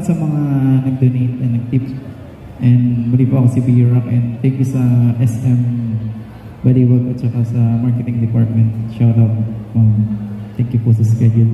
sa mga nag-donate and nag-tip. And muli po ako si B-Rock and thank you sa SM Baliwag at saka sa marketing department. Shout out. Thank you po sa schedule.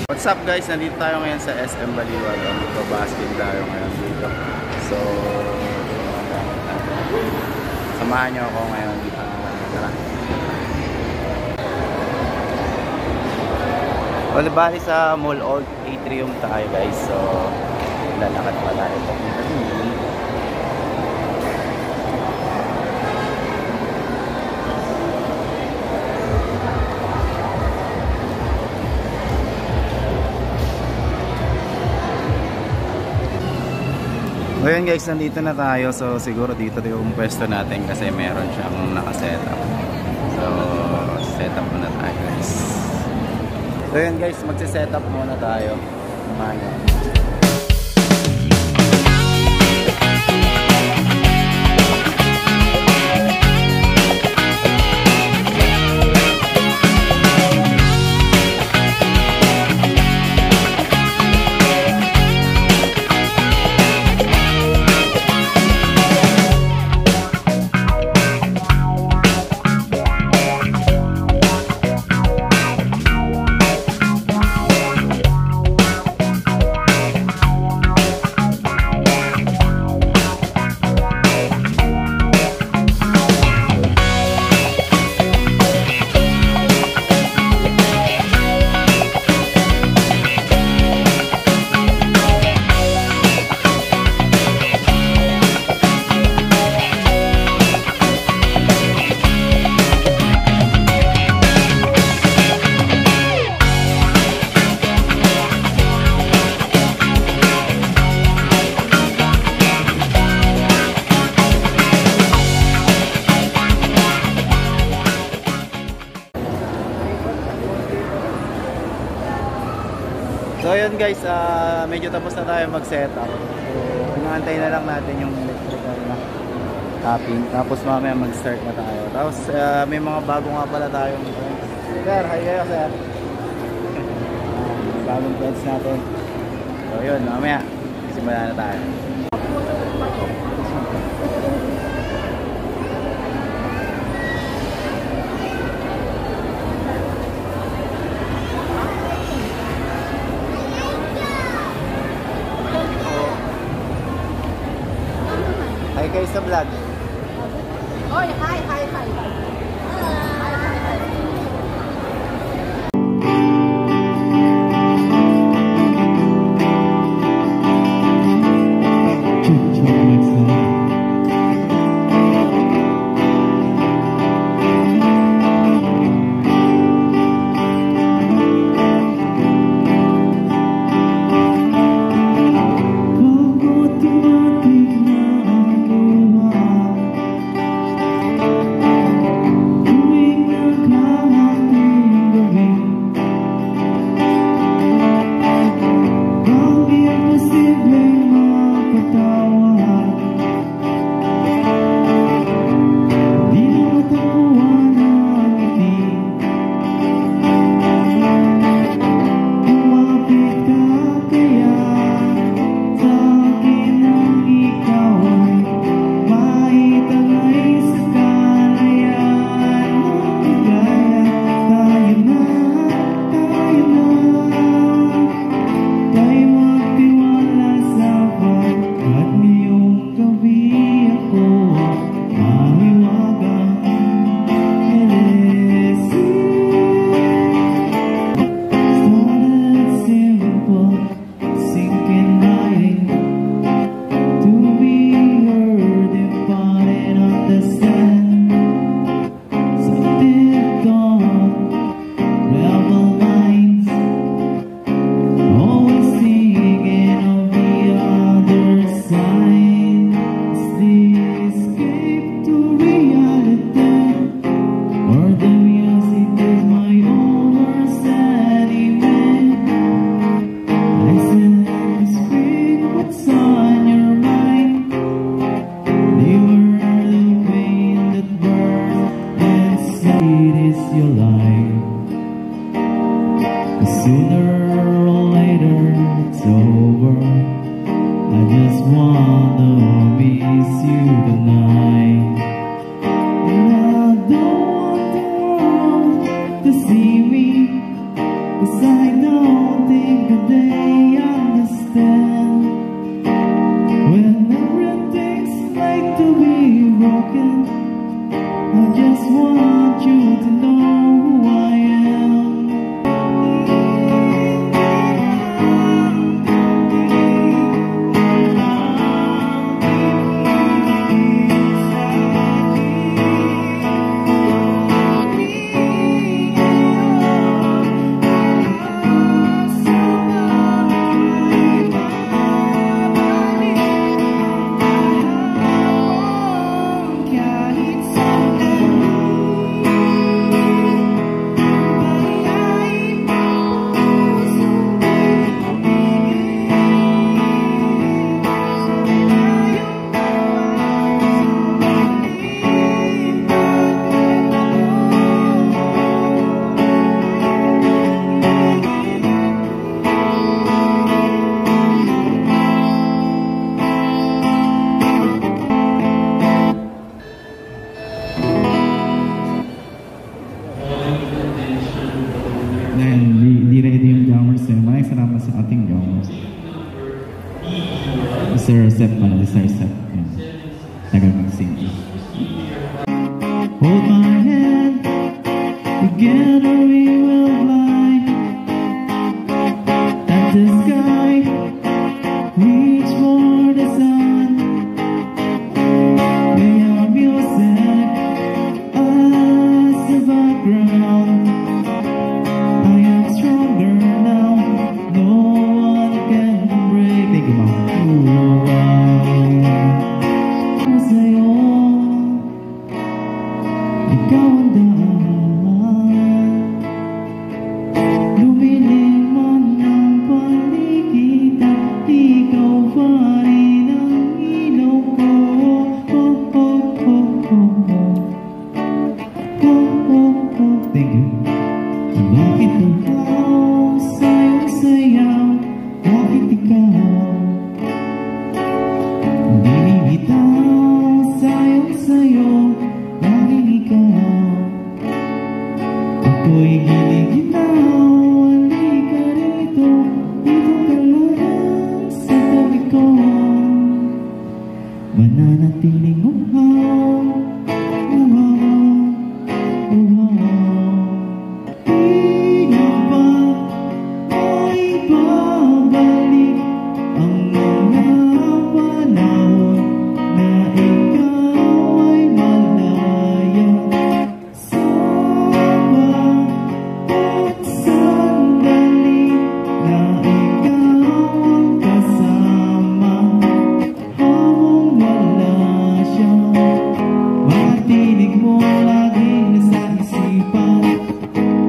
What's up guys, nandito tayo ngayon sa SM Baliwag. Magbabasket tayo ngayon dito. So, samahan nyo ako ngayon. Tara. Well, bali sa Mall Old Atrium tayo guys. So, lalakad pa tayo. Ngayon guys, nandito na tayo. So siguro dito yung pwesto natin kasi meron siyang nakasetup. So setup muna tayo guys. So yun guys, magsisetup muna tayo. So yun guys, medyo tapos na tayo mag-setup. So inaantay na lang natin yung electrical na tapping. Tapos mamaya mag-start na tayo. Tapos may mga bago nga pala tayong sir, hi kayo sir. Bagong friends natin. So yun, mamaya simulan na tayo. Hi guys sa vlog. Oy, hi. ikaw ang daan. Lumilim man ang paligid at ikaw pa rin ang ilaw ko. Thank you. Bakit ikaw sayaw-sayaw? Bakit ikaw bibitaw? Sayaw-sayaw, bakit ikaw? Ako'y giligitaw. Halika rito, dito ka lang sa tabi ko. Mananatiling uhaw, uhaw, uhaw. Di na ba maibabalik ang mga panahon na ikaw ay malaya? Sabat sandali na ikaw ang kasama habang wala siya. Matinig mo laging nasa isipan,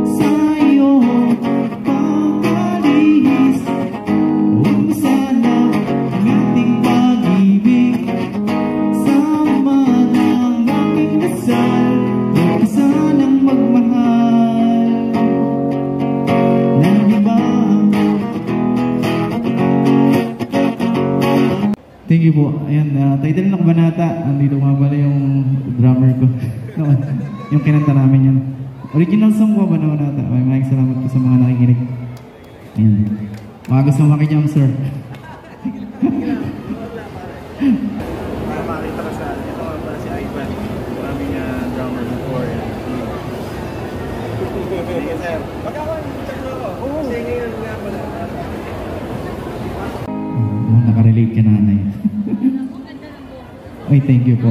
sa iyong pagkalihis. Huwag mo sana ang ating pag-ibig, sama ng aking dasal. Huwag ka sanang magmahal ng iba. Thank you po. Ayan, title ng Kabanata. Andito nga pala yung drummer ko. Yung kinanta namin yun. Original song po ba na Kabanata? Maraming salamat po sa mga nakikinig. Ayan. Baka gusto makijump, sir. Para makita ka sa ito nga pala si Ivan. Marami niya drummer before. Sige sir. Magkakacheck mo ako. Oo. Kasi ngayon nga pala. Nakarelate ka nanay. Ay, thank you po.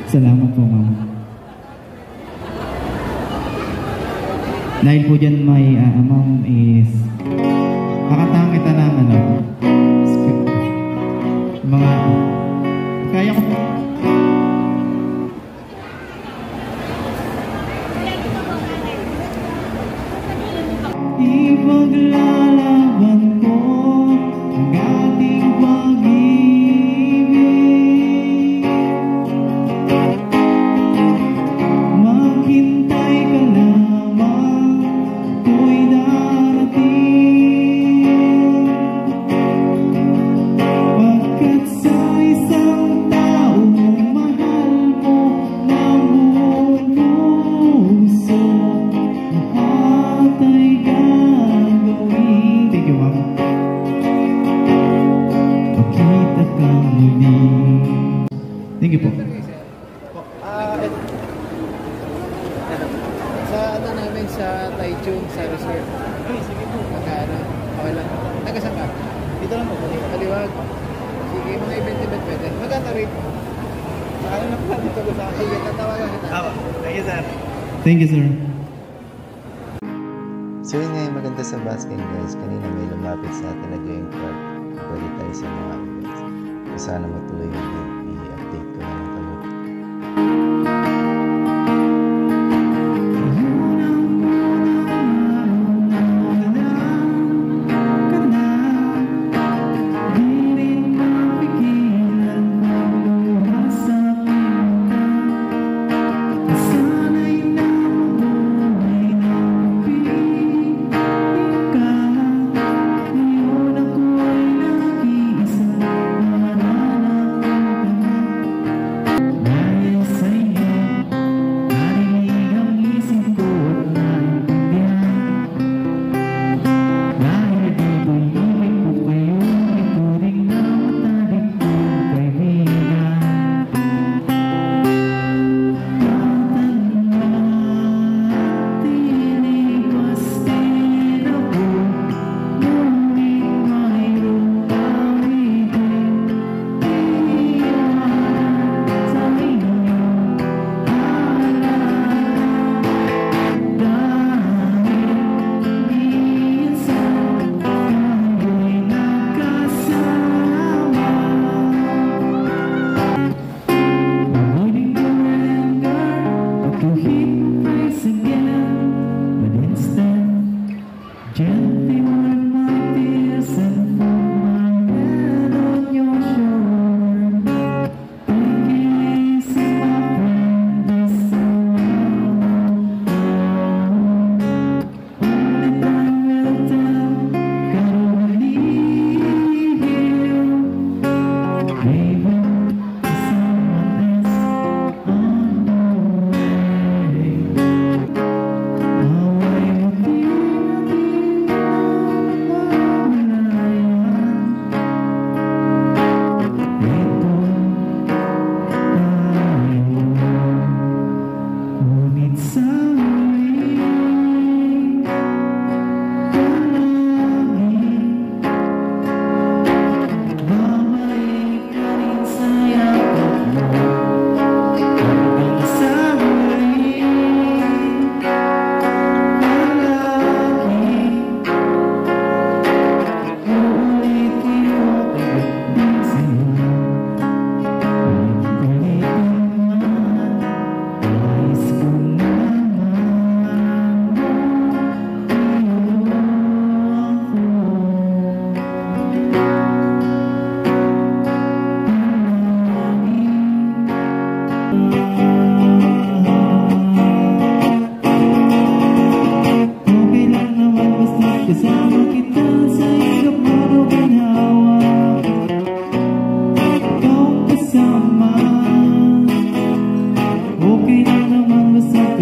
Salamat po, ma'am. Dahil po dyan may ma'am is kakatahan kita ng mga kaya ko. Ipaglalaban ko ang ating pag-ibig. Maghintay ka lamang, ako'y darating. Pagkat sa isang taong mahal mo ng buong puso, lahat ay gagawin. Thank you, ma'am. Makita ka muli. Thank you po. Sa ano namin sa Taichung sa resort. Ay, sige po. Magkano? Okay lang. Nagasan ka? Dito lang po. Kaliwag. Sige, mga event pwede. Magkano rate? Ano na po dito ko sa akin? Sige, tatawagan kita. Thank you sir. Thank you, sir. So yun nga yung maganda sa basking guys, kanina may lumapit sa atin na join club. Pwede tayo sa mga events. So sana matuloy yung i-update ko naman kayo. Ngayon ako'y nag-iisa, nananap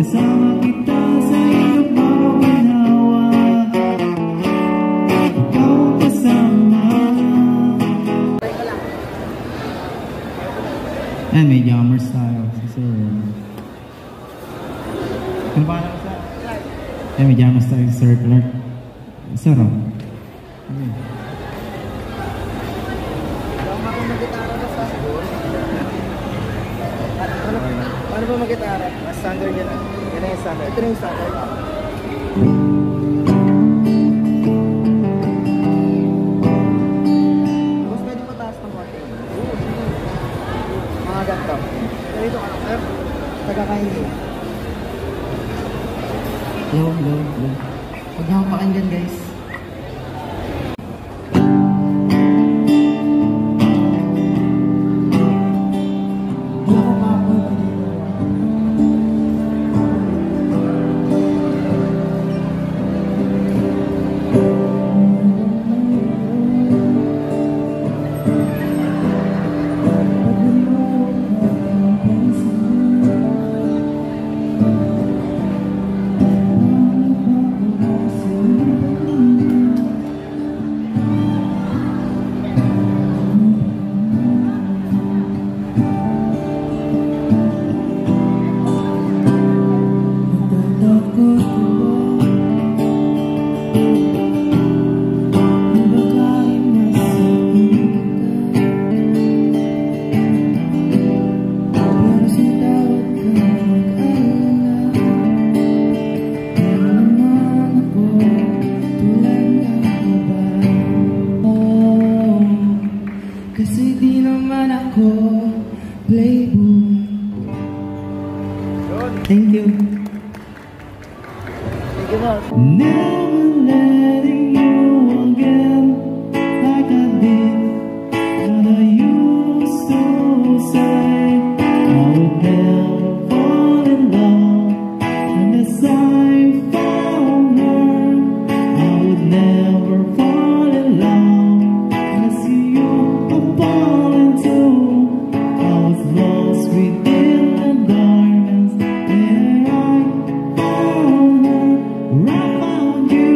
kasama kita sa iyong mga ginawa. Ikaw ang kasama. Eh, may jammers tayo. Sir. Ano ba naman sa? Eh, may jammers tayo, Sir Clark. Sir, oh. Paano ba mag-gitara? Standard yan ah. Yan na yung standard. Ito na yung standard. Tapos pwede pa taas ng konti. Mga ganito. Ganito ka lang, sir. Tagakainin. Low. Huwag niyo akong pakinggan, guys. Kasi di naman ako playboy. Thank you. Thank you, Mark. Never letting you again like I did when I used to say I would never fall in love. Unless I found her, I would never fall in love. Unless you are falling too. I was lost within the darkness. There I found her, I found you.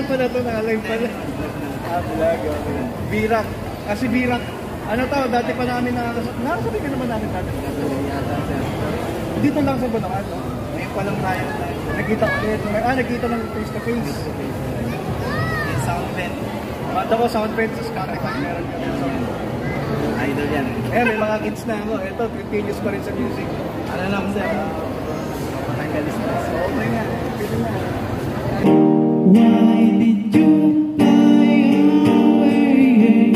pala ito, naka-live pala. Vlog. Birak. Kasi Birak, ano to, dati pa namin nakakasabi ka naman namin dati. Dito lang sa Bulacan, no? Ngayon pa lang tayo. Nakita ko dito. Nakita lang face to face. Soundbed. Banda ko soundbed sa Spotify. Meron ka rin sound. Idol yan. May mga kids na ako. Ito, continuous pa rin sa music. Ano lang sir? Tanggalis na. Okay nga. Pili na. Why did you fly away?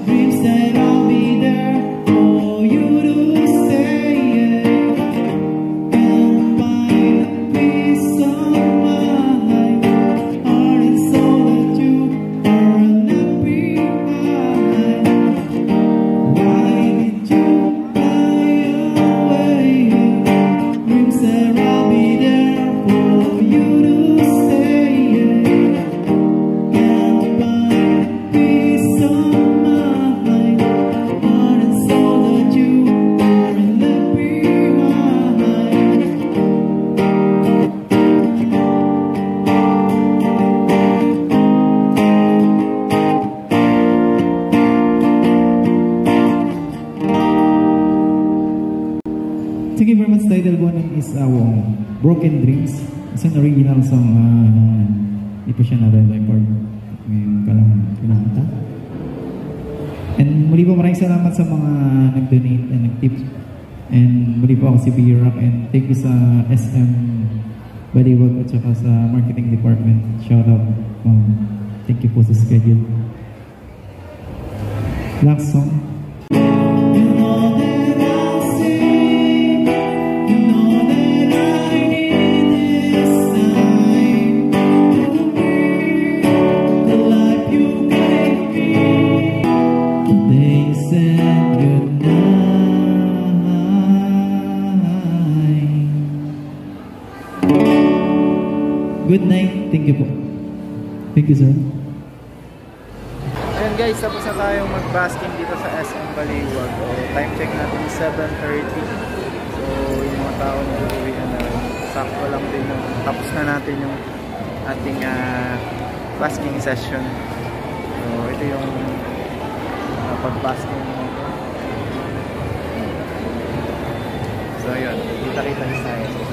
Dreams that I'll be there for you to stay. Can't find a peace of mind. Heart and soul that you are not behind. Why did you fly away? Dreams that I'll be there for you to stay. Can't find peace of mind. Heart and soul that you are not behind. Thank you very much. Title ko nun is Broken Dreams. It's an original song. Hindi pa siya na-record. Ngayon ka lang pinakita. And muli po maraming salamat sa mga nag-donate and nag-tips. And muli po ako si B-Rock. And thank you sa SM Baliwag at saka sa marketing department. Shout out. Thank you po sa schedule. Last song. You know that I'll sing. You know that I need this time to be the life you gave me. They said goodnight. Good night. Thank you po. Thank you, sir. Ayan guys, tapos na tayong mag-basking dito sa SM Baliwag. So, time check natin 7:30. So yung mga tao na uuwian na sakto lang din yung tapos na natin yung ating basking session. So ito yung pag-basking natin. So yun, kita-kita tayo.